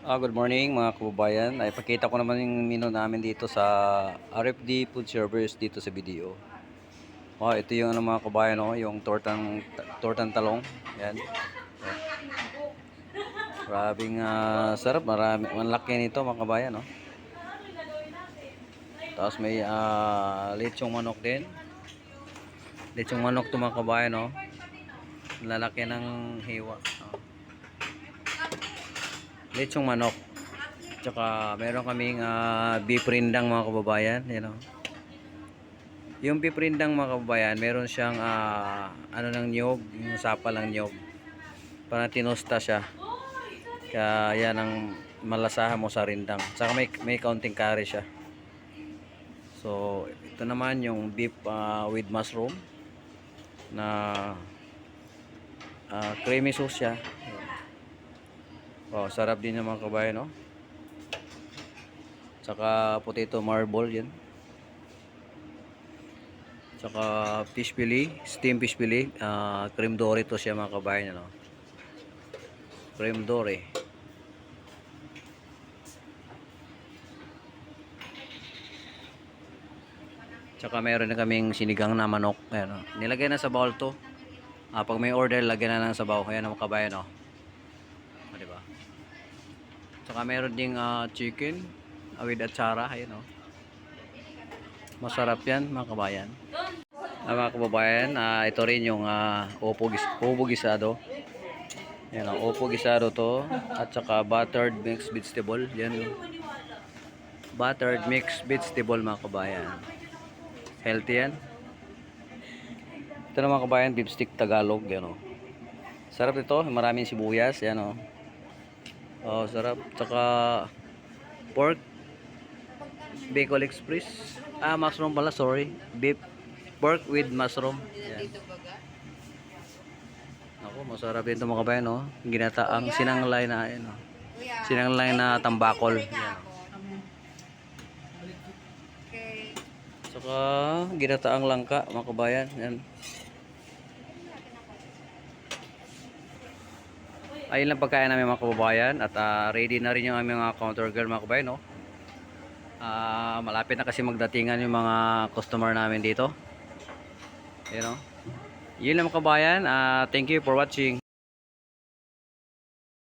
Good morning mga kababayan. Ay pakita ko naman yung menu namin dito sa RFD Food Service dito sa video. Ito yung ano mga kababayan, yung tortang talong. Yan. Grabing sarap, marami malaki nito mga kababayan, no. Tapos may lechong manok din. Lechong manok to mga kababayan, no. Lalaki ng hiwa. Lechong manok. Tsaka meron kaming beef rindang mga kababayan, you know. Yung beef rindang mga kababayan, meron siyang ano ng niyog, yung sapa lang niyog. Para tinusta siya. Kaya yan ang malasahan mo sa rindang. Tsaka may kaunting curry siya. So, ito naman yung beef with mushroom na creamy sauce siya. Sarap din yung mga kababayan, no? Tsaka potato marble yan. Tsaka fish fillet, steam fish fillet, cream dory to siya mga kabayan, ano. Cream dory. Tsaka mayroon na kaming sinigang na manok, ayan, nilagay na sa bowl to. Pag may order, lagyan na lang sa bowl. Ayan mga kabayan, no. Diba? Tsaka mayroon ding chicken with atsara, ayan, no. Masarap yan mga kabayan. Mga kababayan, ito rin yung upo gisado. Yan, upo gisado to. At saka buttered mixed vegetable. Yan, buttered mixed vegetable mga kabayan. Healthy yan. Ito na mga kabayan, beef stick Tagalog. Yan, sarap ito, maraming sibuyas. Yan, sarap. Tsaka pork Bicol Express. Mushroom pala, sorry. Beef pork with mushroom. Yan. Ako, masarap din ito mga kabayan, no? Ginataang sinanglay na, ano, sinanglay na tambakol. Yan. Saka ginataang langka mga kabayan. Yan. Ayun lang pagkain namin mga kababayan. At ready na rin yung aming mga counter girl mga kabayan, no? Malapit na kasi magdatingan yung mga customer namin dito. You know? Yun lang mga kabayan. Thank you for watching.